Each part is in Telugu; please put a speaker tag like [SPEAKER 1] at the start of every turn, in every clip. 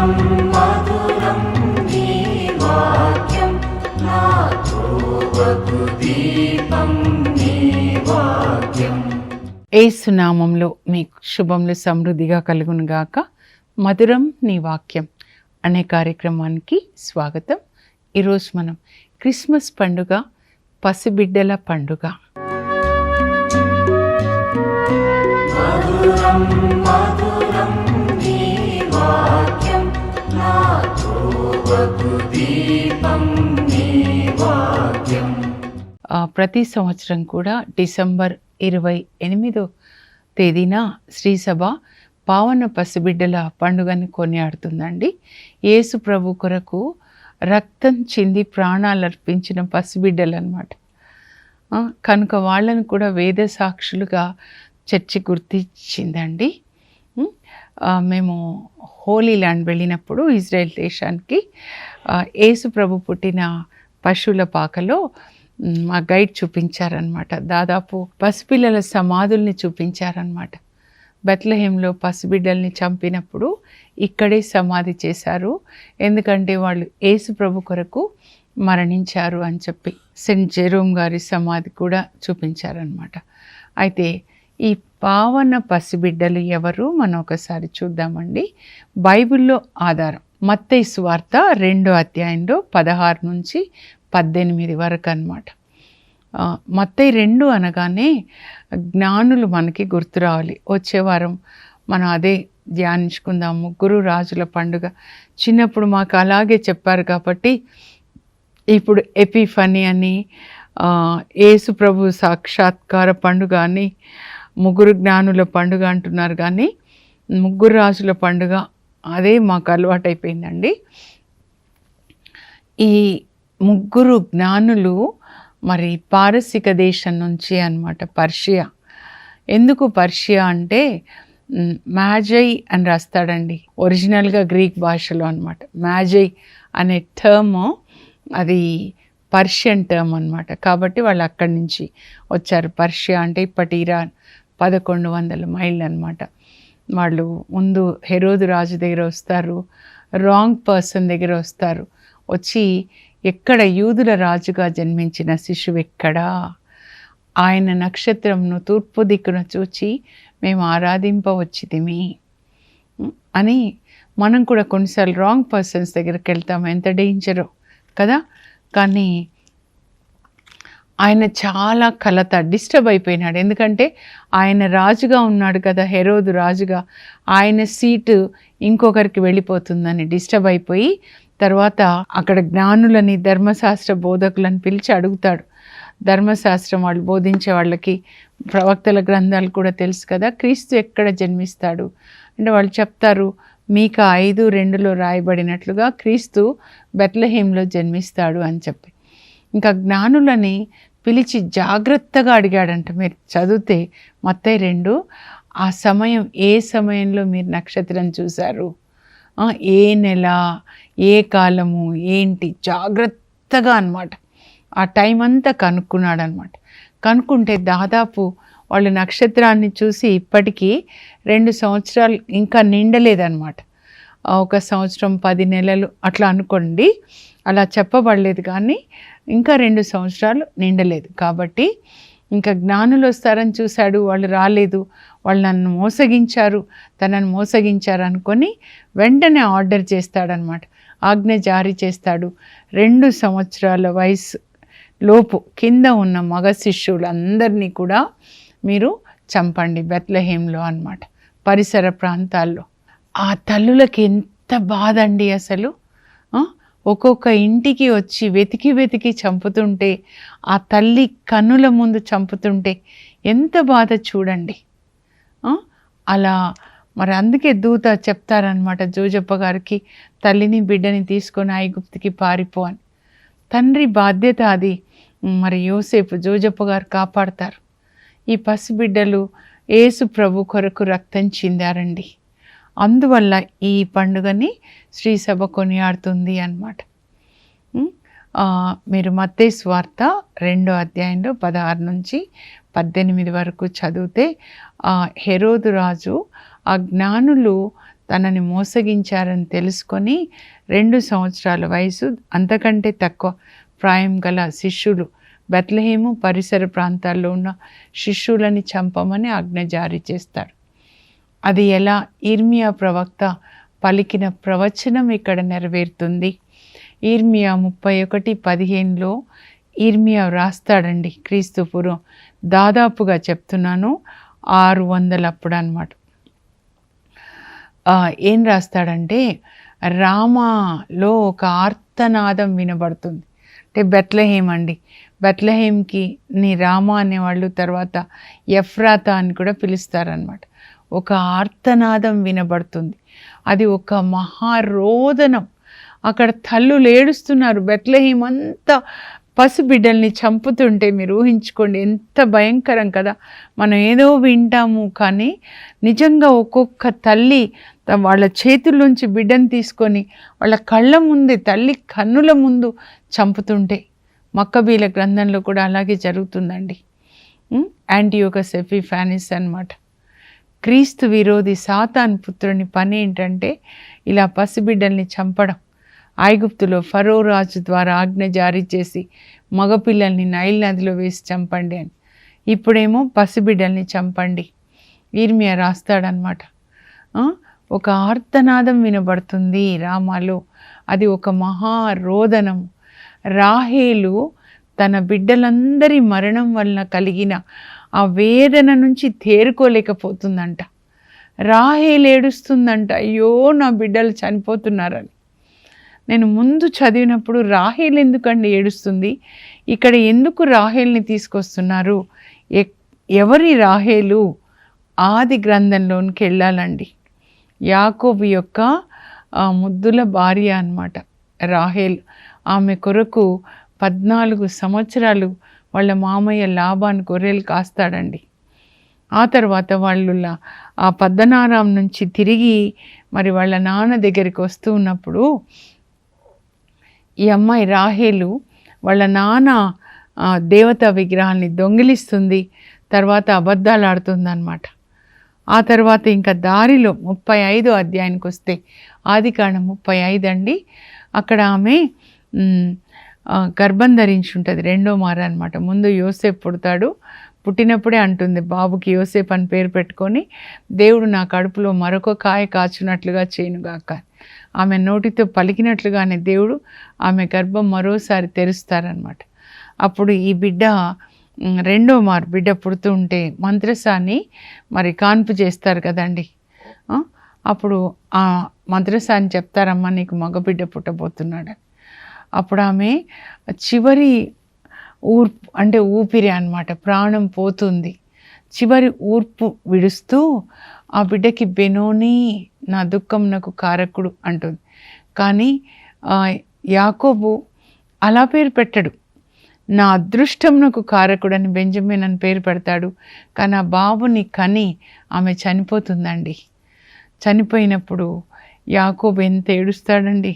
[SPEAKER 1] మధురం మధురం నీ వాక్యం నాతో వగు దీపం నీ వాక్యం.
[SPEAKER 2] యేసు నామములో మీకు శుభములు సమృద్ధిగా కలుగును గాక. మధురం నీ వాక్యం అనే కార్యక్రమానికి స్వాగతం. ఈరోజు మనం క్రిస్మస్ పండుగ, పసిబిడ్డల పండుగ.
[SPEAKER 1] మధురం మధురం నీ వాక్యం నాతో వగు దీపం నీ వాక్యం.
[SPEAKER 2] ప్రతి సంవత్సరం కూడా డిసెంబర్ 28వ తేదీన శ్రీసభ పావన పసిబిడ్డల పండుగని కొనియాడుతుందండి. యేసు ప్రభు కొరకు రక్తం చింది ప్రాణాలు అర్పించిన పసిబిడ్డలు అన్నమాట. కనుక వాళ్ళని కూడా వేద సాక్షులుగా చర్చి గుర్తించిందండి. మేము హోలీ ల్యాండ్ వెళ్ళినప్పుడు ఇజ్రాయెల్ దేశానికి యేసు ప్రభు పుట్టిన పశువుల పాకలో మా గైడ్ చూపించారనమాట. దాదాపు పసిపిల్లల సమాధుల్ని చూపించారనమాట. బెత్లెహేంలో పసిబిడ్డల్ని చంపినప్పుడు ఇక్కడే సమాధి చేశారు, ఎందుకంటే వాళ్ళు యేసు ప్రభు కొరకు మరణించారు అని చెప్పి. సెయింట్ జెరోమ్ గారి సమాధి కూడా చూపించారనమాట. అయితే ఈ పావన పసిబిడ్డలు ఎవరు మనం ఒకసారి చూద్దామండి. బైబిల్లో ఆధారం మత్తయి సువార్త 2వ అధ్యాయంలో 16 నుంచి 18 వరకు అన్నమాట. మత్తయి 2 అనగానే జ్ఞానులు మనకి గుర్తు రావాలి. వచ్చే వారం మనం అదే ధ్యానించుకుందాం. ముగ్గురు రాజుల పండుగ చిన్నప్పుడు మాకు అలాగే చెప్పారు కాబట్టి ఇప్పుడు ఎపిఫనీ అని, యేసు ప్రభు సాక్షాత్కార పండుగ అని, ముగ్గురు జ్ఞానుల పండుగ అంటున్నారు. కానీ ముగ్గురు రాజుల పండుగ అదే మాకు అలవాటైపోయిందండి. ఈ ముగ్గురు జ్ఞానులు మరి పారసిక దేశం నుంచి అన్నమాట, పర్షియా. ఎందుకు పర్షియా అంటే మ్యాజై అని రాస్తాడండి ఒరిజినల్గా గ్రీక్ భాషలో అన్నమాట. మ్యాజై అనే టర్మ్ అది పర్షియన్ టర్మ్ అన్నమాట. కాబట్టి వాళ్ళు అక్కడి నుంచి వచ్చారు. పర్షియా అంటే ఇప్పటి ఇరాన్, 1100 మైళ్ళు అన్నమాట. వాళ్ళు ముందు హెరోదు రాజు దగ్గర వస్తారు, రాంగ్ పర్సన్ దగ్గర వస్తారు. వచ్చి ఎక్కడ యూదుల రాజుగా జన్మించిన శిశువు ఎక్కడా, ఆయన నక్షత్రంను తూర్పు దిక్కున చూచి మేము ఆరాధింపవచ్చితిమి అని. మనం కూడా కొన్నిసార్లు రాంగ్ పర్సన్స్ దగ్గరికి వెళ్తాము, ఎంత డేంజరో కదా. కానీ ఆయన చాలా కలత, డిస్టర్బ్ అయిపోయినాడు. ఎందుకంటే ఆయన రాజుగా ఉన్నాడు కదా, హెరోదు రాజుగా, ఆయన సీటు ఇంకొకరికి వెళ్ళిపోతుందని డిస్టర్బ్ అయిపోయి, తర్వాత అక్కడ జ్ఞానులని, ధర్మశాస్త్ర బోధకులని పిలిచి అడుగుతాడు. ధర్మశాస్త్రం వాళ్ళు బోధించే వాళ్ళకి ప్రవక్తల గ్రంథాలు కూడా తెలుసు కదా, క్రీస్తు ఎక్కడ జన్మిస్తాడు అంటే వాళ్ళు చెప్తారు, మీకా 5:2 రాయబడినట్లుగా క్రీస్తు బెత్లెహేంలో జన్మిస్తాడు అని చెప్పి. ఇంకా జ్ఞానులని పిలిచి జాగ్రత్తగా అడిగాడంట. మీరు చదివితే మత్తయి 2, ఆ సమయం ఏ సమయంలో మీరు నక్షత్రం చూశారు, ఏ నెల, ఏ కాలము, ఏంటి, జాగ్రత్తగా అన్నమాట. ఆ టైం అంతా కనుక్కున్నాడు అనమాట. కనుక్కుంటే దాదాపు వాళ్ళు నక్షత్రాన్ని చూసి ఇప్పటికీ 2 సంవత్సరాలు ఇంకా నిండలేదన్నమాట. 1 సంవత్సరం 10 నెలలు అట్లా అనుకోండి, అలా చెప్పబడలేదు. కానీ ఇంకా 2 సంవత్సరాలు నిండలేదు. కాబట్టి ఇంకా జ్ఞానులు వస్తారని చూశాడు, వాళ్ళు రాలేదు, వాళ్ళు నన్ను మోసగించారు, తనను మోసగించారు అనుకొని వెంటనే ఆర్డర్ చేస్తాడనమాట, ఆజ్ఞ జారీ చేస్తాడు. 2 సంవత్సరాల వయసు లోపు కింద ఉన్న మగ శిష్యులందరినీ కూడా మీరు చంపండి బెత్లెహేంలో అన్నమాట, పరిసర ప్రాంతాల్లో. ఆ తల్లులకి ఎంత బాధ అండి అసలు. ఒక్కొక్క ఇంటికి వచ్చి వెతికి వెతికి చంపుతుంటే, ఆ తల్లి కన్నుల ముందు చంపుతుంటే ఎంత బాధ చూడండి. అలా మరి అందుకే దూత చెప్తారనమాట జోజప్ప గారికి, తల్లిని బిడ్డని తీసుకొని ఐగుప్తుకి పారిపో అని. తండ్రి బాధ్యత అది. మరి యోసేపు, జోజప్ప గారు కాపాడతారు. ఈ పసిబిడ్డలు యేసు ప్రభు కొరకు రక్తం చిందారండి. అందువల్ల ఈ పండుగని శ్రీసభ కొనియాడుతుంది అన్నమాట. మీరు మత్తయి సువార్త 2వ అధ్యాయంలో 16 నుంచి 18 వరకు చదివితే హెరోదు రాజు ఆ జ్ఞానులు తనని మోసగించారని తెలుసుకొని 2 సంవత్సరాల వయసు అంతకంటే తక్కువ ప్రాయం గల శిష్యులు బెత్లెహేము పరిసర ప్రాంతాల్లో ఉన్న శిష్యులని చంపమని ఆజ్ఞ జారీ చేస్తాడు. అది ఎలా? ఇర్మియా ప్రవక్త పలికిన ప్రవచనం ఇక్కడ నెరవేరుతుంది. ఇర్మియా 31:15లో ఇర్మియా రాస్తాడండి. క్రీస్తు పూర్వం దాదాపుగా చెప్తున్నాను 600 అప్పుడు అన్నమాట. ఏం రాస్తాడంటే, రామాలో ఒక ఆర్తనాదం వినబడుతుంది. అంటే బెత్లెహేమ్ అండి. బెత్లెహేమ్కి నీ రామా అనేవాళ్ళు తర్వాత ఎఫ్రాతా అని కూడా పిలుస్తారనమాట. ఒక ఆర్తనాదం వినబడుతుంది. అది ఒక మహారోదనం. అక్కడ తల్లులు ఏడుస్తున్నారు. బెత్లెహేమ్ అంతా పసిబిడ్డల్ని చంపుతుంటే మీరు ఊహించుకోండి, ఎంత భయంకరం కదా. మనం ఏదో వింటాము, కానీ నిజంగా ఒక్కొక్క తల్లి వాళ్ళ చేతుల్లోంచి బిడ్డను తీసుకొని వాళ్ళ కళ్ళ ముందే, తల్లి కన్నుల ముందు చంపుతుంటే, మక్కబీల గ్రంథంలో కూడా అలాగే జరుగుతుందండి. యాంటియోకస్ ఎపిఫానిస్ అన్నమాట. క్రీస్తు విరోధి సాతాన్ పుత్రుని పని ఏంటంటే ఇలా పసిబిడ్డల్ని చంపడం. ఐగుప్తులో ఫరో రాజు ద్వారా ఆజ్ఞ జారీ చేసి మగపిల్లల్ని నైల్ నదిలో వేసి చంపండి అని. ఇప్పుడేమో పసిబిడ్డల్ని చంపండి. ఇర్మియా రాస్తాడనమాట. ఒక ఆర్తనాదం వినబడుతుంది రామాలో. అది ఒక మహారోదనం. రాహేలు తన బిడ్డలందరి మరణం వలన కలిగిన ఆ వేదన నుంచి తేరుకోలేకపోతుందంట. రాహేలు ఏడుస్తుందంట, అయ్యో నా బిడ్డలు చనిపోతున్నారని. నేను ముందు చదివినప్పుడు రాహేలు ఎందుకండి ఏడుస్తుంది, ఇక్కడ ఎందుకు రాహేల్ని తీసుకొస్తున్నారు, ఎవరి రాహేలు? ఆది గ్రంథంలోనికి వెళ్ళాలండి. యాకోబు యొక్క ముద్దుల భార్య అన్నమాట రాహేల్. ఆమె కొరకు 14 సంవత్సరాలు వాళ్ళ మామయ్య లాబాన్ గొర్రెలు కాస్తాడండి. ఆ తర్వాత వాళ్ళు ఆ పద్దనారాం నుంచి తిరిగి మరి వాళ్ళ నాన్న దగ్గరికి వస్తూ ఉన్నప్పుడు ఈ అమ్మాయి రాహేలు వాళ్ళ నాన్న దేవతా విగ్రహాన్ని దొంగిలిస్తుంది. తర్వాత అబద్ధాలు ఆడుతుందన్నమాట. ఆ తర్వాత ఇంకా దారిలో 35వ అధ్యాయానికి వస్తే, ఆదికాండం 35 అండి. అక్కడ ఆమె గర్భం ధరించి ఉంటుంది, 2వ మార అనమాట. ముందు యోసేపు పుడతాడు. పుట్టినప్పుడే అంటుంది బాబుకి యోసేపు అని పేరు పెట్టుకొని, దేవుడు నా కడుపులో మరొక కాయ కాచున్నట్లుగా చేయనుగాక. ఆమె నోటితో పలికినట్లుగానే దేవుడు ఆమె గర్భం మరోసారి తెరుస్తారనమాట. అప్పుడు ఈ బిడ్డ 2వ మారు బిడ్డ పుడుతూ ఉంటే మంత్రసాన్ని మరి కాన్పు చేస్తారు కదండి. అప్పుడు ఆ మంత్రసాన్ని చెప్తారమ్మా నీకు మగబిడ్డ పుట్టబోతున్నాడు. అప్పుడు ఆమె చివరి ఊర్పు అంటే ఊపిరి అన్నమాట, ప్రాణం పోతుంది. చివరి ఊర్పు విడుస్తూ ఆ బిడ్డకి బెనోని నా దుఃఖం నాకు కారకుడు అంటుంది. కానీ యాకోబు అలా పేరు పెట్టడు, నా అదృష్టం నాకు కారకుడు అని బెంజమిన్ అని పేరు పెడతాడు. కానీ ఆ బాబుని కని ఆమె చనిపోతుందండి. చనిపోయినప్పుడు యాకోబు ఎంత ఏడుస్తాడండి.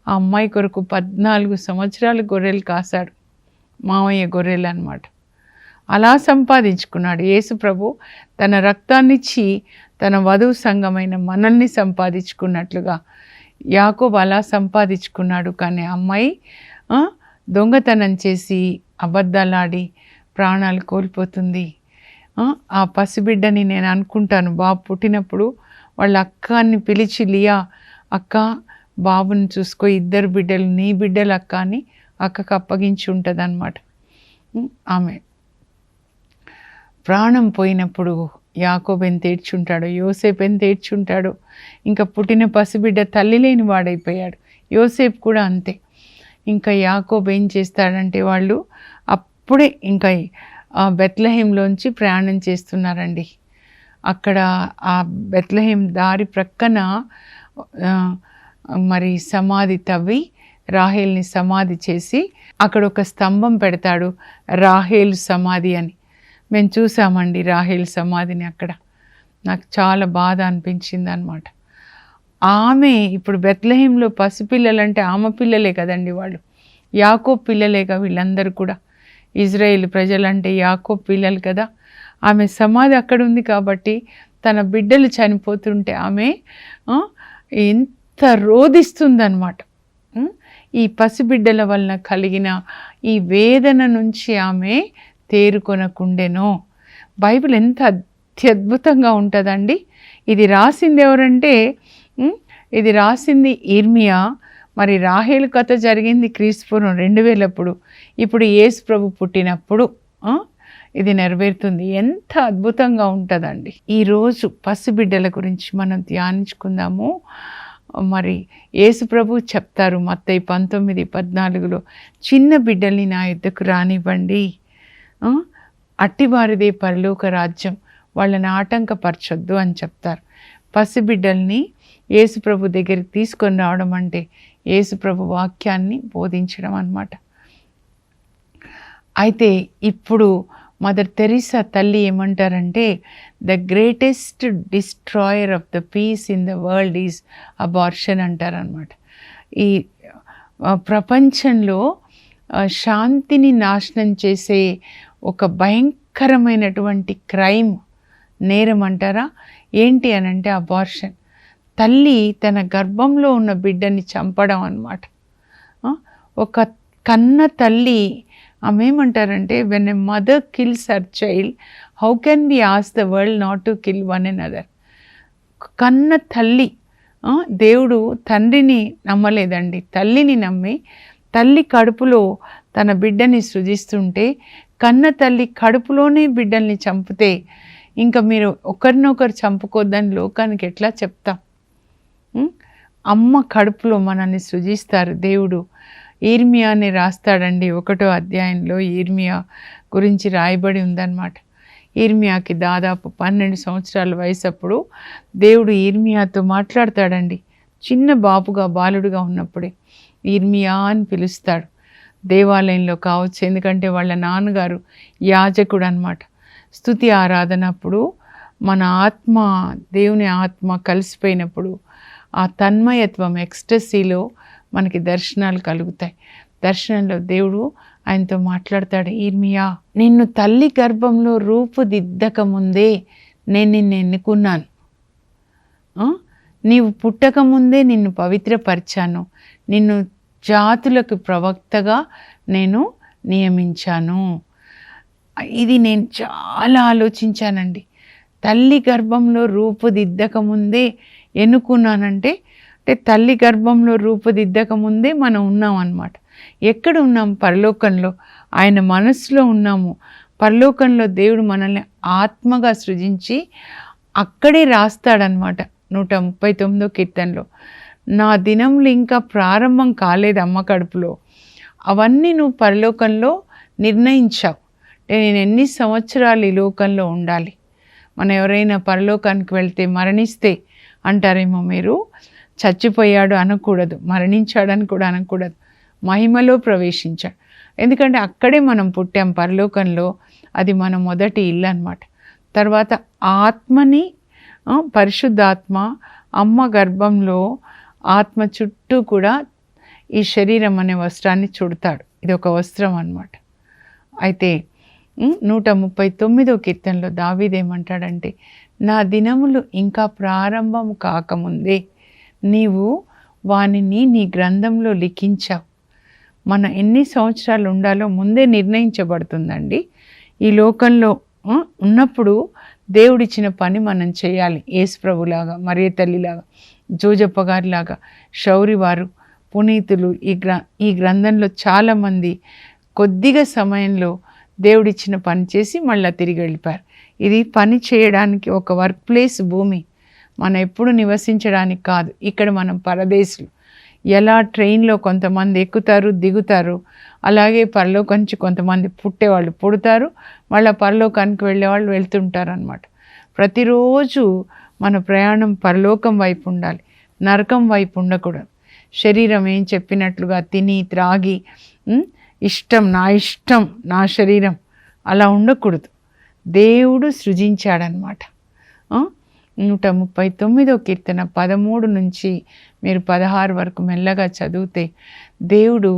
[SPEAKER 2] ఆ అమ్మాయి కొరకు 14 సంవత్సరాలు గొర్రెలు కాశాడు, మామయ్య గొర్రెలు అన్నమాట. అలా సంపాదించుకున్నాడు. యేసు ప్రభు తన రక్తాన్నిచ్చి తన వధువు సంఘమైన మనల్ని సంపాదించుకున్నట్లుగా యాకోబు అలా సంపాదించుకున్నాడు. కానీ అమ్మాయి దొంగతనం చేసి అబద్ధాలాడి ప్రాణాలు కోల్పోతుంది. ఆ పసిబిడ్డని నేను అనుకుంటాను, బాబు పుట్టినప్పుడు వాళ్ళ అక్కని పిలిచి, లియా అక్క బాబుని చూసుకో, 2 బిడ్డలు నీ బిడ్డలు అక్క అని అక్కకు అప్పగించి ఉంటుంది అన్నమాట. ఆమె ప్రాణం పోయినప్పుడు యాకోబు ఎంత ఏడ్చుంటాడో, యోసేపు ఎంత ఏడ్చుంటాడో. ఇంకా పుట్టిన పసిబిడ్డ తల్లి లేని వాడైపోయాడు. యోసేపు కూడా అంతే. ఇంకా యాకోబు ఏం చేస్తాడంటే, వాళ్ళు అప్పుడే ఇంకా బెత్లెహేంలోంచి ప్రయాణం చేస్తున్నారండి. అక్కడ ఆ బెత్లెహేం దారి ప్రక్కన మరి సమాధి తవ్వి రాహేల్ని సమాధి చేసి అక్కడ ఒక స్తంభం పెడతాడు, రాహేల్ సమాధి అని. మేము చూసామండి రాహేల్ సమాధిని అక్కడ. నాకు చాలా బాధ అనిపించింది అన్నమాట. ఆమె ఇప్పుడు బెత్లెహేంలో పసిపిల్లలంటే ఆమె పిల్లలే కదండి వాళ్ళు, యాకోబు పిల్లలేగా వీళ్ళందరూ కూడా. ఇజ్రాయేల్ ప్రజలంటే యాకోబు పిల్లలు కదా. ఆమె సమాధి అక్కడ ఉంది కాబట్టి తన బిడ్డలు చనిపోతుంటే ఆమె ఎంత రోదిస్తుందన్నమాట. ఈ పసిబిడ్డల వలన కలిగిన ఈ వేదన నుంచి ఆమె తేరుకొనకుండెనో. బైబిల్ ఎంత అత్యద్భుతంగా ఉంటుందండి. ఇది రాసింది ఎవరంటే ఇది రాసింది ఇర్మియా. మరి రాహేలు కథ జరిగింది క్రీస్తుపూర్వం 2000 ఇప్పుడు యేసు ప్రభు పుట్టినప్పుడు ఇది నెరవేరుతుంది. ఎంత అద్భుతంగా ఉంటుందండి. ఈరోజు పసిబిడ్డల గురించి మనం ధ్యానించుకుందాము. మరి యేసు ప్రభు చెప్తారు మత్తయి 19:14 చిన్న బిడ్డల్ని నా యుద్ధకు రానివ్వండి, అట్టివారిదే పరలోక రాజ్యం, వాళ్ళని ఆటంకపరచొద్దు అని చెప్తారు. పసిబిడ్డల్ని యేసు ప్రభు దగ్గరికి తీసుకొని రావడం అంటే యేసు ప్రభు వాక్యాన్ని బోధించడం అన్నమాట. అయితే ఇప్పుడు మదర్ తెరీసా తల్లి ఏమంటారంటే the greatest destroyer of the peace in the world is abortion అంటారనమాట. ఈ ప్రపంచంలో శాంతిని నాశనం చేసే ఒక భయంకరమైనటువంటి క్రైమ్, నేరం అంటారా ఏంటి అని అంటే అబార్షన్. తల్లి తన గర్భంలో ఉన్న బిడ్డని చంపడం అన్నమాట. ఒక కన్న తల్లి ఆమె ఏమంటారంటే when a mother kills her child how can we ask the world not to kill one another. కన్న తల్లి, దేవుడు తండ్రిని నమ్మలేదండి, తల్లిని నమ్మి తల్లి కడుపులో తన బిడ్డని సృజిస్తుంటే కన్న తల్లి కడుపులోనే బిడ్డల్ని చంపితే ఇంకా మీరు ఒకరినొకరు చంపుకోద్దని లోకానికి ఎట్లా చెప్తాం? అమ్మ కడుపులో మనల్ని సృజిస్తారు దేవుడు. ఇర్మియాని రాస్తాడండి 1వ అధ్యాయంలో ఇర్మియా గురించి రాయబడి ఉందన్నమాట. ఇర్మియాకి దాదాపు 12 సంవత్సరాల వయసు అప్పుడు దేవుడు ఇర్మియాతో మాట్లాడతాడండి. చిన్న బాలుడుగా ఉన్నప్పుడే ఇర్మియా అని పిలుస్తాడు. దేవాలయంలో కావచ్చు, ఎందుకంటే వాళ్ళ నాన్నగారు యాజకుడు అన్నమాట. స్తుతి ఆరాధనప్పుడు మన ఆత్మ దేవుని ఆత్మ కలిసిపోయినప్పుడు ఆ తన్మయత్వం ఎక్స్టసీలో మనకి దర్శనాలు కలుగుతాయి. దర్శనంలో దేవుడు ఆయనతో మాట్లాడతాడు, ఇర్మియా నిన్ను తల్లి గర్భంలో రూపుదిద్దక ముందే నేను నిన్ను ఎన్నుకున్నాను, నీవు పుట్టక ముందే నిన్ను పవిత్రపరిచాను, నిన్ను జాతులకు ప్రవక్తగా నేను నియమించాను. ఇది నేను చాలా ఆలోచించానండి. తల్లి గర్భంలో రూపుదిద్దక ముందే ఎన్నుకున్నానంటే తల్లి గర్భంలో రూపుదిద్దక ముందే మనం ఉన్నాం అన్నమాట. ఎక్కడ ఉన్నాం? పరలోకంలో. ఆయన మనసులో ఉన్నాము. పరలోకంలో దేవుడు మనల్ని ఆత్మగా సృజించి అక్కడే రాస్తాడనమాట. 139వ కీర్తనలో నా దినములు ఇంకా ప్రారంభం కాలేదు అమ్మ కడుపులో, అవన్నీ నువ్వు పరలోకంలో నిర్ణయించావు. నేను ఎన్ని సంవత్సరాలు ఈ లోకంలో ఉండాలి. మనం ఎవరైనా పరలోకానికి వెళ్తే మరణిస్తే అంటారేమో మీరు, చచ్చిపోయాడు అనకూడదు, మరణించాడని కూడా అనకూడదు, మహిమలో ప్రవేశించాడు. ఎందుకంటే అక్కడే మనం పుట్టాం పరలోకంలో, అది మన మొదటి ఇల్లు అన్నమాట. తర్వాత ఆత్మని పరిశుద్ధాత్మ అమ్మ గర్భంలో ఆత్మ చుట్టూ కూడా ఈ శరీరం అనే వస్త్రాన్ని చుడతాడు. ఇది ఒక వస్త్రం అన్నమాట. అయితే 139వ కీర్తనలో దావీదేమంటాడంటే నా దినములు ఇంకా ప్రారంభం కాకముందే నీవు వానిని నీ గ్రంథంలో లిఖించావు. మనం ఎన్ని సంవత్సరాలు ఉండాలో ముందే నిర్ణయించబడుతుందండి. ఈ లోకంలో ఉన్నప్పుడు దేవుడిచ్చిన పని మనం చేయాలి. యేసు ప్రభులాగా, మరియ తల్లిలాగా, జోజప్ప గారిలాగా, శౌరి వారు, పునీతులు ఈ గ్రంథంలో చాలామంది కొద్దిగా సమయంలో దేవుడిచ్చిన పని చేసి మళ్ళీ తిరిగి వెళ్ళిపోయారు. ఇది పని చేయడానికి ఒక వర్క్ ప్లేస్, భూమి. మనం ఎప్పుడు నివసించడానికి కాదు. ఇక్కడ మనం పరదేశులు. ఎలా ట్రైన్లో కొంతమంది ఎక్కుతారు దిగుతారు, అలాగే పరలోకం నుంచి కొంతమంది పుట్టేవాళ్ళు పుడతారు, మళ్ళీ పరలోకానికి వెళ్ళేవాళ్ళు వెళ్తుంటారు అన్నమాట. ప్రతిరోజు మన ప్రయాణం పరలోకం వైపు ఉండాలి, నరకం వైపు ఉండకూడదు. శరీరం ఏం చెప్పినట్లుగా తిని త్రాగి ఇష్టం నా శరీరం అలా ఉండకూడదు. దేవుడు సృజించాడనమాట. 139వ కీర్తన 13 నుంచి మీరు 16 వరకు మెల్లగా చదివితే దేవుడు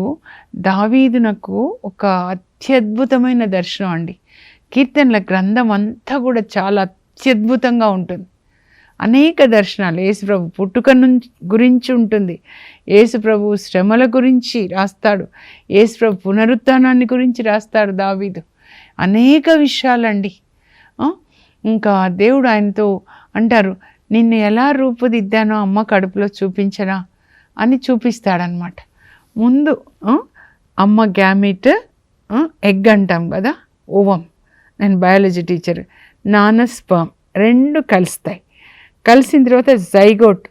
[SPEAKER 2] దావీదునకు ఒక అత్యద్భుతమైన దర్శనం అండి. కీర్తనల గ్రంథం అంతా కూడా చాలా అత్యద్భుతంగా ఉంటుంది. అనేక దర్శనాలు యేసుప్రభు పుట్టుక గురించి ఉంటుంది, యేసుప్రభు శ్రమల గురించి రాస్తాడు, యేసుప్రభు పునరుత్థానాన్ని గురించి రాస్తాడు దావీదు. అనేక విషయాలండి. ఇంకా దేవుడు ఆయనతో అంటారు, నిన్ను ఎలా రూపుదిద్దానో అమ్మ కడుపులో చూపించనా అని చూపిస్తాడనమాట. ముందు అమ్మ గ్యామెట్, ఎగ్ అంటాం కదా, ఓవం. నేను బయాలజీ టీచర్. నాన్న స్పర్మ్ రెండు కలుస్తాయి. కలిసిన తర్వాత జైగోట్,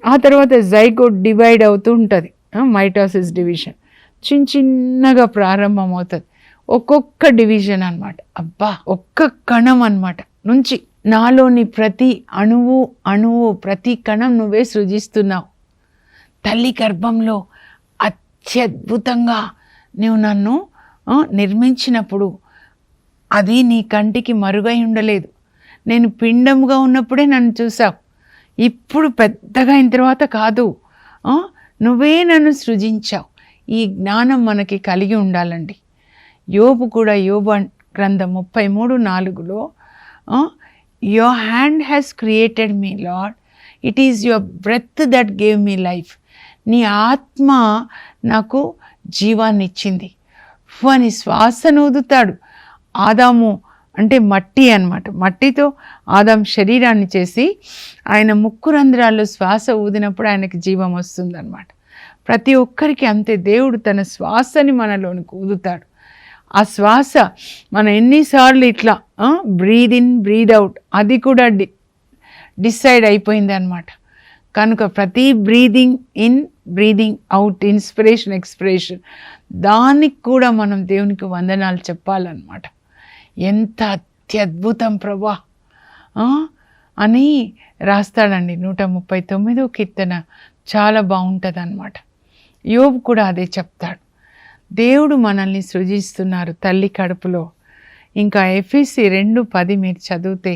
[SPEAKER 2] ఆ తర్వాత జైగోట్ డివైడ్ అవుతూ ఉంటుంది, మైటోసిస్ డివిజన్. చిన్నగా ప్రారంభమవుతుంది, ఒక్కొక్క డివిజన్ అనమాట. అబ్బా, ఒక్క కణం అనమాట నుంచి నాలోని ప్రతి అణువు ప్రతి కణం నువ్వే సృజిస్తున్నావు. తల్లి గర్భంలో అత్యద్భుతంగా నువ్వు నన్ను నిర్మించినప్పుడు అది నీ కంటికి మరుగై ఉండలేదు. నేను పిండముగా ఉన్నప్పుడే నన్ను చూసావు, ఇప్పుడు పెద్దగా అయిన తర్వాత కాదు, నువ్వే నన్ను సృజించావు. ఈ జ్ఞానం మనకి కలిగి ఉండాలండి. యోబు కూడా, యోబు గ్రంథం 33:4లో your hand has created me lord, it is your breath that gave me life. నీ ఆత్మ నాకు జీవాన్ని ఇచ్చింది అని శ్వాసను ఊదుతాడు. ఆదాము అంటే మట్టి అన్నమాట. మట్టితో ఆదాం శరీరాన్ని చేసి ఆయన ముక్కు రంధ్రాల్లో శ్వాస ఊదినప్పుడు ఆయనకి జీవం వస్తుందన్నమాట. ప్రతి ఒక్కరికి అంతే, దేవుడు తన శ్వాసని మనలోనికి ఊదుతాడు. ఆ శ్వాస మనం ఎన్నిసార్లు ఇట్లా బ్రీద్ ఇన్ బ్రీద్ అవుట్ అది కూడా డిసైడ్ అయిపోయింది అన్నమాట. కనుక ప్రతి breathing in breathing out, inspiration expiration, దానికి కూడా మనం దేవునికి వందనాలు చెప్పాలన్నమాట. ఎంత అత్యద్భుతం ప్రభా అని రాస్తాడండి. 139వ కీర్తన చాలా బాగుంటుంది అన్నమాట. యోబు కూడా అదే చెప్తాడు. దేవుడు మనల్ని సృజిస్తున్నారు తల్లి కడుపులో. ఇంకా ఎఫెసీ 2:10 మీరు చదివితే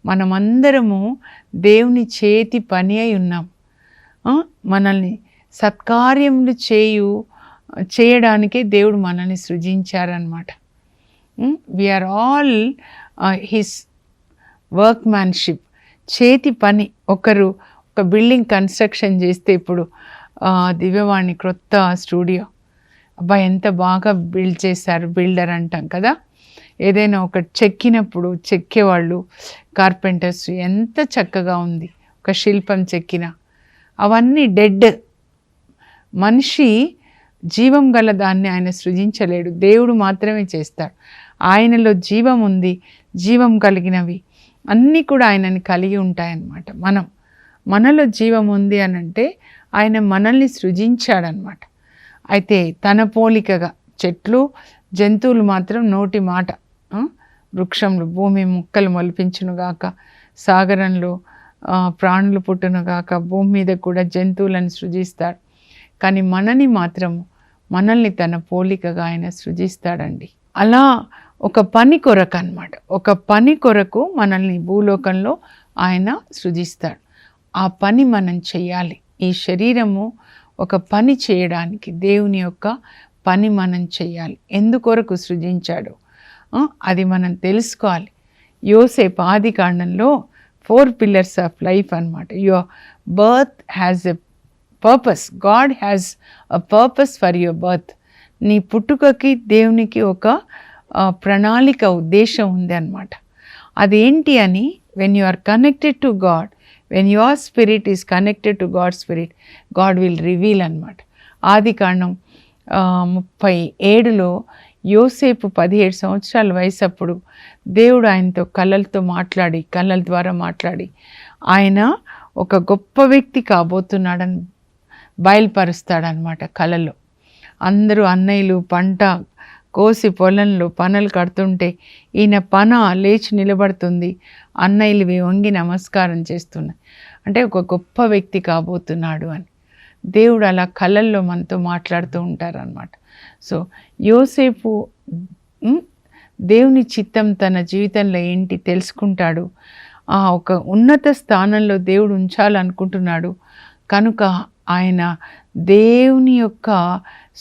[SPEAKER 2] మనమందరము దేవుని చేతి పని అయి ఉన్నాం. మనల్ని సత్కార్యములు చేయడానికే దేవుడు మనల్ని సృజించారనమాట. వీఆర్ ఆల్ హిస్ వర్క్మ్యాన్షిప్, చేతి పని. ఒక బిల్డింగ్ కన్స్ట్రక్షన్ చేస్తే, ఇప్పుడు దివ్యవాణి క్రొత్త స్టూడియో, అబ్బా ఎంత బాగా బిల్డ్ చేశారు, బిల్డర్ అంటాం కదా. ఏదైనా ఒకటి చెక్కినప్పుడు చెక్కేవాళ్ళు కార్పెంటర్స్ ఎంత చక్కగా ఉంది, ఒక శిల్పం చెక్కిన అవన్నీ డెడ్. మనిషి జీవం గల దాన్ని ఆయన సృజించలేడు, దేవుడు మాత్రమే చేస్తాడు. ఆయనలో జీవం ఉంది, జీవం కలిగినవి అన్నీ కూడా ఆయనని కలిగి ఉంటాయన్నమాట. మనలో జీవం ఉంది అని అంటే ఆయన మనల్ని సృజించాడనమాట. అయితే తన పోలికగా చెట్లు జంతువులు మాత్రం నోటి మాట, వృక్షంలో భూమి మొక్కలు మొలిపించునుగాక, సాగరంలో ప్రాణులు పుట్టునుగాక, భూమి మీద కూడా జంతువులను సృజిస్తాడు. కానీ మనల్ని తన పోలికగా ఆయన సృజిస్తాడండి. అలా ఒక పని కొరకు అన్నమాట, ఒక పని కొరకు మనల్ని భూలోకంలో ఆయన సృజిస్తాడు. ఆ పని మనం చేయాలి. ఈ శరీరము ఒక పని చేయడానికి, దేవుని యొక్క పని మనం చేయాలి. ఎందుకొరకు సృజించాడు అది మనం తెలుసుకోవాలి. యోసేపు ఆదికాండంలో 4 pillars ఆఫ్ లైఫ్ అన్నమాట. Your birth has a purpose, God has a purpose for your birth. నీ పుట్టుకకి దేవునికి ఒక ప్రణాళిక, ఉద్దేశం ఉంది అన్నమాట. అదేంటి అని, when you are connected to God, when your spirit is connected to God spirit, God will reveal అన్నమాట. ఆదికాండం 37లో యోసేపు 17 సంవత్సరాల వయసు అప్పుడు దేవుడు ఆయనతో కళల ద్వారా మాట్లాడి ఆయన ఒక గొప్ప వ్యక్తి కాబోతున్నాడని బయలుపరుస్తాడనమాట. కళలో అందరూ అన్నయ్యలు పంట కోసి పొలంలో పనులు కడుతుంటే ఈయన పన లేచి నిలబడుతుంది, అన్నయ్యలు వంగి నమస్కారం చేస్తున్నాయి అంటే ఒక గొప్ప వ్యక్తి కాబోతున్నాడు అని దేవుడు అలా కళల్లో మనతో మాట్లాడుతూ ఉంటారనమాట. సో యోసేపు దేవుని చిత్తం తన జీవితంలో ఏంటి తెలుసుకుంటాడు. ఒక ఉన్నత స్థానంలో దేవుడు ఉంచాలనుకుంటున్నాడు కనుక ఆయన దేవుని యొక్క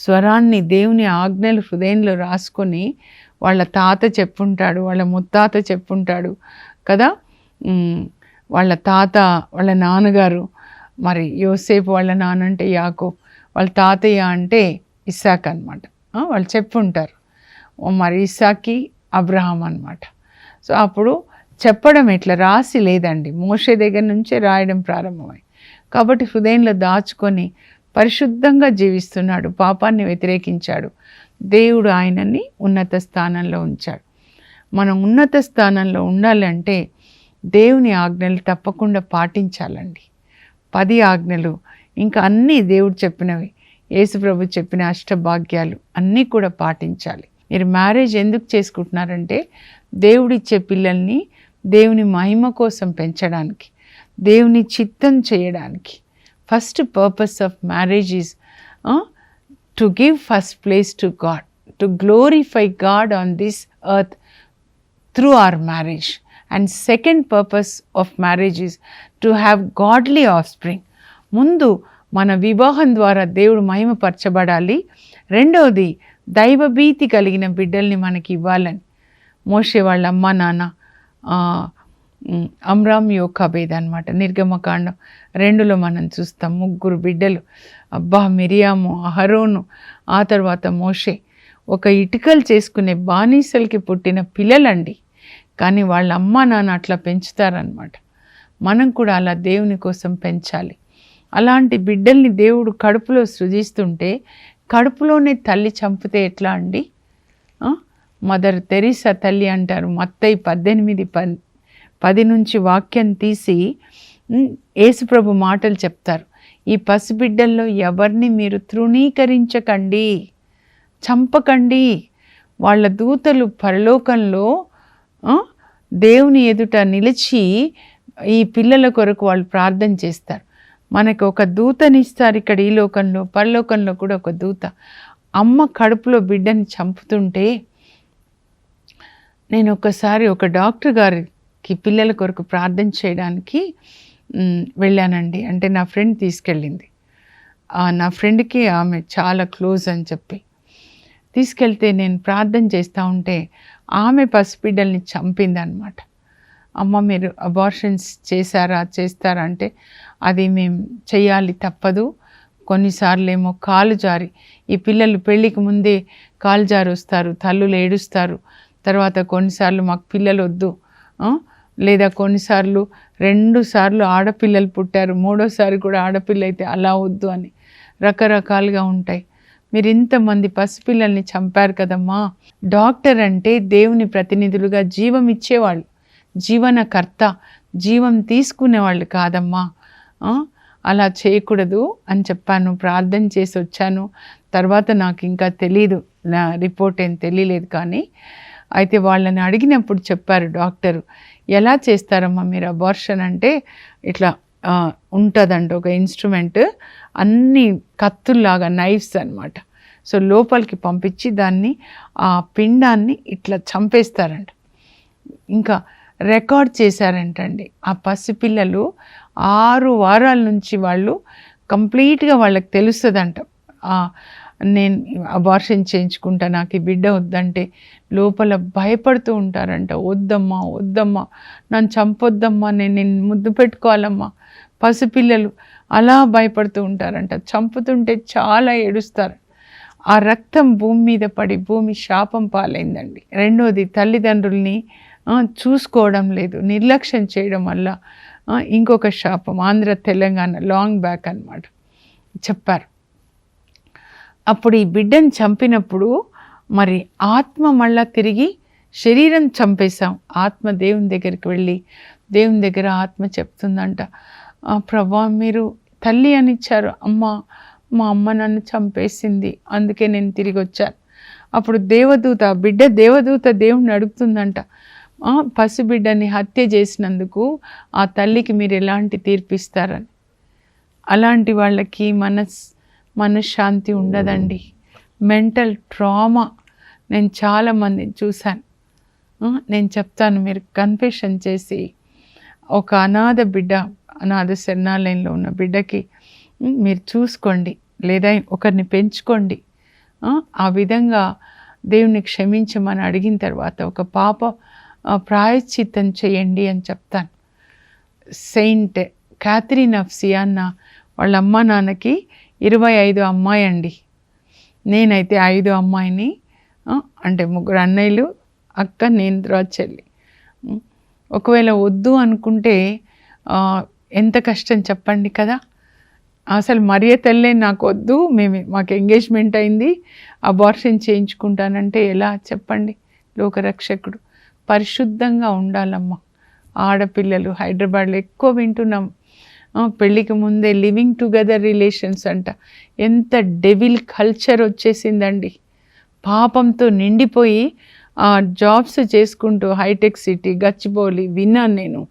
[SPEAKER 2] స్వరాన్ని, దేవుని ఆజ్ఞలు హృదయంలో రాసుకొని వాళ్ళ తాత చెప్పుంటాడు, వాళ్ళ ముత్తాత చెప్పుంటాడు కదా. వాళ్ళ తాత వాళ్ళ నాన్నగారు, మరి యోసేపు వాళ్ళ నాన్న అంటే యాకోబ్, వాళ్ళ తాతయ్య అంటే ఇస్సాక్ అనమాట. వాళ్ళు చెప్పుంటారు, మరి ఇస్సాకి అబ్రహాం అనమాట. సో అప్పుడు చెప్పడం ఎట్లా, రాసి లేదండి, మోషే దగ్గర నుంచే రాయడం ప్రారంభమై. కాబట్టి హృదయంలో దాచుకొని పరిశుద్ధంగా జీవిస్తున్నాడు, పాపాన్ని వ్యతిరేకించాడు. దేవుడు ఆయనని ఉన్నత స్థానంలో ఉంచాడు. మనం ఉన్నత స్థానంలో ఉండాలంటే దేవుని ఆజ్ఞలు తప్పకుండా పాటించాలండి. 10 ఆజ్ఞలు, ఇంకా అన్నీ దేవుడు చెప్పినవి, యేసుప్రభు చెప్పిన అష్టభాగ్యాలు అన్నీ కూడా పాటించాలి. మీరు మ్యారేజ్ ఎందుకు చేసుకుంటున్నారంటే దేవుడిచ్చే పిల్లల్ని దేవుని మహిమ కోసం పెంచడానికి, దేవుని చిత్తం చేయడానికి. First purpose of marriage is to give first place to God, to glorify God on this earth through our marriage. And second purpose of marriage is to have godly offspring. ముందు మన వివాహం ద్వారా దేవుడు మహిమపరచబడాలి. రెండవది దైవభీతి కలిగిన బిడ్డల్ని మనకి ఇవ్వాలని. మోషే వాళ్ళ అమ్మ నాన్న అమ్రామ్ యోకాబేద్ అనమాట. నిర్గమకాండం 2లో మనం చూస్తాం, 3 బిడ్డలు, అబ్బా, మిరియాము, అహరోను, ఆ తర్వాత మోషే. ఒక ఇటుకలు చేసుకునే బానిసలకి పుట్టిన పిల్లలండి, కానీ వాళ్ళ అమ్మ నాన్న అట్లా పెంచుతారనమాట. మనం కూడా అలా దేవుని కోసం పెంచాలి. అలాంటి బిడ్డల్ని దేవుడు కడుపులో సృజిస్తుంటే కడుపులోనే తల్లి చంపితే ఎట్లా అండి? మదర్ తెరీసా తల్లి అంటారు, మత్తయి 18:10 నుంచి వాక్యం తీసి యేసుప్రభు మాటలు చెప్తారు. ఈ పసిబిడ్డల్లో ఎవరిని మీరు తృణీకరించకండి, చంపకండి. వాళ్ళ దూతలు పరలోకంలో దేవుని ఎదుట నిలిచి ఈ పిల్లల కొరకు వాళ్ళు ప్రార్థన చేస్తారు. మనకు ఒక దూతనిస్తారు ఇక్కడ ఈ లోకంలో, పరలోకంలో కూడా ఒక దూత. అమ్మ కడుపులో బిడ్డని చంపుతుంటే నేను ఒకసారి ఒక డాక్టర్ గారికి పిల్లల కొరకు ప్రార్థన చేయడానికి వెళ్ళానండి. అంటే నా ఫ్రెండ్ తీసుకెళ్ళింది. నా ఫ్రెండ్కి ఆమె చాలా క్లోజ్ అని చెప్పి తీసుకెళ్తే నేను ప్రార్థన చేస్తూ ఉంటే ఆమె పసిబిడ్డల్ని చంపిందనమాట. అమ్మ, మీరు అబార్షన్స్ చేస్తారా అంటే అది మేము చెయ్యాలి, తప్పదు. కొన్నిసార్లు ఏమో కాలు జారి, ఈ పిల్లలు పెళ్ళికి ముందే కాలు జారి వస్తారు, తల్లులు ఏడుస్తారు. తర్వాత కొన్నిసార్లు మాకు పిల్లలు వద్దు, లేదా కొన్నిసార్లు 2 సార్లు ఆడపిల్లలు పుట్టారు, 3వసారి కూడా ఆడపిల్ల అయితే అలా వద్దు అని రకరకాలుగా ఉంటాయి. మీరు ఇంతమంది పసిపిల్లల్ని చంపారు కదమ్మా. డాక్టర్ అంటే దేవుని ప్రతినిధులుగా జీవం ఇచ్చేవాళ్ళు, జీవనకర్త, జీవం తీసుకునేవాళ్ళు కాదమ్మా. అలా చేయకూడదు అని చెప్పాను. ప్రార్థన చేసి వచ్చాను. తర్వాత నాకు ఇంకా తెలీదు, నా రిపోర్ట్ ఏం తెలియలేదు. కానీ అయితే వాళ్ళని అడిగినప్పుడు చెప్పారు డాక్టరు, ఎలా చేస్తారమ్మా మీరు అబార్షన్ అంటే ఇట్లా ఉంటుందంట ఒక ఇన్స్ట్రుమెంట్, అన్ని కత్తుల్లాగా నైఫ్స్ అనమాట. సో లోపలికి పంపించి దాన్ని ఆ పిండాన్ని ఇట్లా చంపేస్తారంట. ఇంకా రికార్డ్ చేశారంటండి. ఆ పసిపిల్లలు 6 వారాల నుంచి వాళ్ళు కంప్లీట్గా వాళ్ళకి తెలుస్తుందంట, నేను అబార్షన్ చేయించుకుంటా, నాకు ఈ బిడ్డ వద్దంటే లోపల భయపడుతూ ఉంటారంట. వద్దమ్మా, వద్దమ్మా, నన్ను చంపొద్దమ్మా, నేను నిన్ను ముద్దు పెట్టుకోవాలమ్మా. పసిపిల్లలు అలా భయపడుతూ ఉంటారంట. చంపుతుంటే చాలా ఏడుస్తారు. ఆ రక్తం భూమి మీద పడి భూమి శాపం పాలైందండి. రెండోది, తల్లిదండ్రుల్ని చూసుకోవడం లేదు, నిర్లక్ష్యం చేయడం వల్ల ఇంకొక శాపం. ఆంధ్ర తెలంగాణ లాంగ్ బ్యాక్ అన్నమాట చెప్పారు. అప్పుడు ఈ బిడ్డను చంపినప్పుడు మరి ఆత్మ మళ్ళా తిరిగి, శరీరం చంపేశాం, ఆత్మ దేవుని దగ్గరికి వెళ్ళి దేవుని దగ్గర ఆత్మ చెప్తుందంట, ప్రభా మీరు తల్లి అని ఇచ్చారు, మా అమ్మ నన్ను చంపేసింది, అందుకే నేను తిరిగి వచ్చాను. అప్పుడు దేవదూత, బిడ్డ దేవదూత దేవుణ్ణి అడుగుతుందంట, పసిబిడ్డని హత్య చేసినందుకు ఆ తల్లికి మీరు ఎలాంటి తీర్పిస్తారని. అలాంటి వాళ్ళకి మనశ్శాంతి ఉండదండి. మెంటల్ ట్రామా నేను చాలామందిని చూశాను. నేను చెప్తాను, మీరు కన్ఫెషన్ చేసి ఒక అనాథ శరణాలయంలో ఉన్న బిడ్డకి మీరు చూసుకోండి, లేదా ఒకరిని పెంచుకోండి. ఆ విధంగా దేవుని క్షమించమని అడిగిన తర్వాత ఒక పాప ప్రాయశ్చిత్తం చేయండి అని చెప్తాను. సెయింట్ క్యాథరిన్ ఆఫ్ సియానా వాళ్ళ అమ్మ నాన్నకి 25 అమ్మాయి అండి. నేనైతే 5 అమ్మాయిని, అంటే 3 అన్నయ్యలు, అక్క, నేను తర్వాత చెల్లి. ఒకవేళ వద్దు అనుకుంటే ఎంత కష్టం చెప్పండి కదా. అసలు మరియ తల్లే నాకు వద్దు, మాకు ఎంగేజ్మెంట్ అయింది, అబార్షన్ చేయించుకుంటానంటే ఎలా చెప్పండి. లోకరక్షకుడు పరిశుద్ధంగా ఉండాలమ్మా. ఆడపిల్లలు హైదరాబాద్లో ఎక్కువ వింటున్నాం, పెళ్ళికి ముందే లివింగ్ టుగెదర్ రిలేషన్స్ అంట. ఎంత డెవిల్ కల్చర్ వచ్చేసిందండి, పాపంతో నిండిపోయి జాబ్స్ చేసుకుంటూ హైటెక్ సిటీ, గచ్చిబౌలి విన్నాను నేను.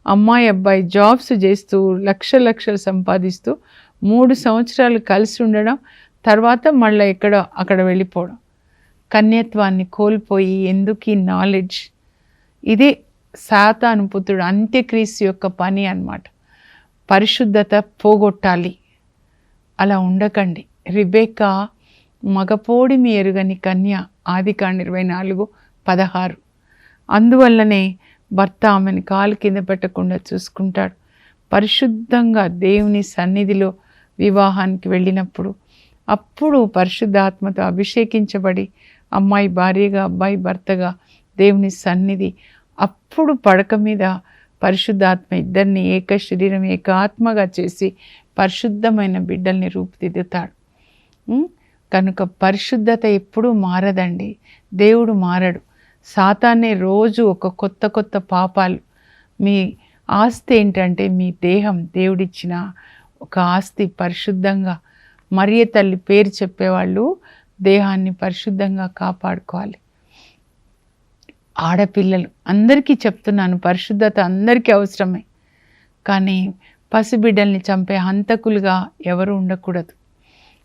[SPEAKER 2] అమ్మాయి అబ్బాయి జాబ్స్ చేస్తూ లక్షలు సంపాదిస్తూ 3 సంవత్సరాలు కలిసి ఉండడం, తర్వాత మళ్ళీ అక్కడ వెళ్ళిపోవడం, కన్యత్వాన్ని కోల్పోయి. ఎందుకు ఈ నాలెడ్జ్? ఇదే సాతాను పుత్రుడు అంత్యక్రీస్తు యొక్క పని అన్నమాట. పరిశుద్ధత పోగొట్టాలి. అలా ఉండకండి. రిబెకా మగపోడిమి ఎరుగని కన్య, ఆదికాండ 24:16. అందువల్లనే భర్త ఆమెను కాలు కింద పెట్టకుండా చూసుకుంటాడు. పరిశుద్ధంగా దేవుని సన్నిధిలో వివాహానికి వెళ్ళినప్పుడు, అప్పుడు పరిశుద్ధాత్మతో అభిషేకించబడి అమ్మాయి భార్యగా, అబ్బాయి భర్తగా దేవుని సన్నిధి, అప్పుడు పడక మీద పరిశుద్ధాత్మ ఇద్దరిని ఏక శరీరం ఏక ఆత్మగా చేసి పరిశుద్ధమైన బిడ్డల్ని రూపుదిద్దుతాడు. కనుక పరిశుద్ధత ఎప్పుడూ మారదండి. దేవుడు మారడు. సాతానే రోజు ఒక కొత్త పాపాలు. మీ ఆస్తి ఏంటంటే మీ దేహం, దేవుడిచ్చిన ఒక ఆస్తి. పరిశుద్ధంగా మరియ తల్లి పేరు చెప్పేవాళ్ళు దేహాన్ని పరిశుద్ధంగా కాపాడుకోవాలి. ఆడపిల్లలు అందరికీ చెప్తున్నాను, పరిశుద్ధత అందరికీ అవసరమే. కానీ పసిబిడ్డల్ని చంపే హంతకులుగా ఎవరు ఉండకూడదు.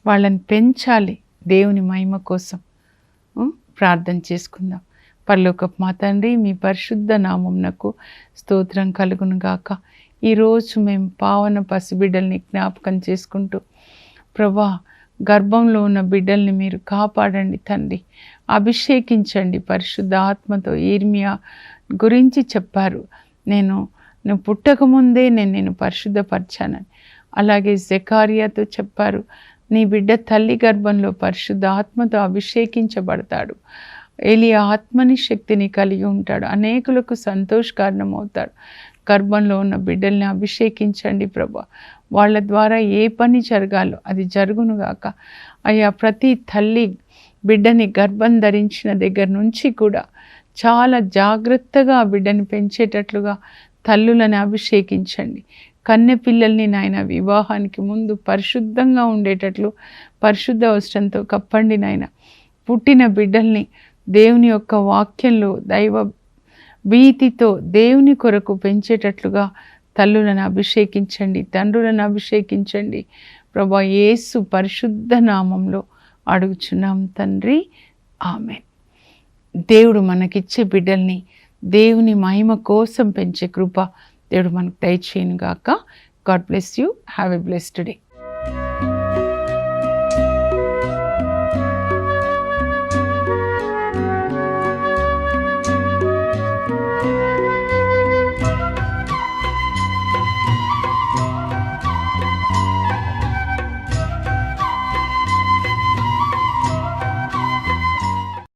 [SPEAKER 2] వాళ్ళని పెంచాలి దేవుని మహిమ కోసం. ప్రార్థన చేసుకుందాం. పరలోకపు మా తండ్రి, మీ పరిశుద్ధ నామమునకు స్తోత్రం కలుగును గాక. ఈరోజు మేము పావన పసిబిడ్డల్ని జ్ఞాపకం చేసుకుంటూ, ప్రభా గర్భంలో ఉన్న బిడ్డల్ని మీరు కాపాడండి తండ్రి, అభిషేకించండి పరిశుద్ధ ఆత్మతో. ఇర్మియా గురించి చెప్పారు, నువ్వు పుట్టకముందే నేను పరిశుద్ధపరిచానని. అలాగే జెకర్యాతో చెప్పారు, నీ బిడ్డ తల్లి గర్భంలో పరిశుద్ధ ఆత్మతో అభిషేకించబడతాడు. ఏలియా ఆత్మని శక్తిని కలిగి ఉంటాడు, అనేకులకు సంతోషకారణం అవుతాడు. గర్భంలో ఉన్న బిడ్డల్ని అభిషేకించండి ప్రభా. వాళ్ళ ద్వారా ఏ పని జరగాలో అది జరుగునుగాక. అయ్యా, ప్రతి తల్లి బిడ్డని గర్భం ధరించిన దగ్గర నుంచి కూడా చాలా జాగ్రత్తగా ఆ బిడ్డని పెంచేటట్లుగా తల్లులను అభిషేకించండి. కన్నె పిల్లల్ని నాయన వివాహానికి ముందు పరిశుద్ధంగా ఉండేటట్లు పరిశుద్ధ వస్త్రంతో కప్పండి నాయన. పుట్టిన బిడ్డల్ని దేవుని యొక్క వాక్యంలో దైవ భీతితో దేవుని కొరకు పెంచేటట్లుగా తల్లులను అభిషేకించండి, తండ్రులను అభిషేకించండి. ప్రభా యేసు పరిశుద్ధ నామంలో అడుగుచున్నాం తండ్రి, ఆమేన్. దేవుడు మనకిచ్చే బిడ్డల్ని దేవుని మహిమ కోసం పెంచే కృప దేవుడు మనకు దయచేయును గాక. God bless you. Have a blessed day.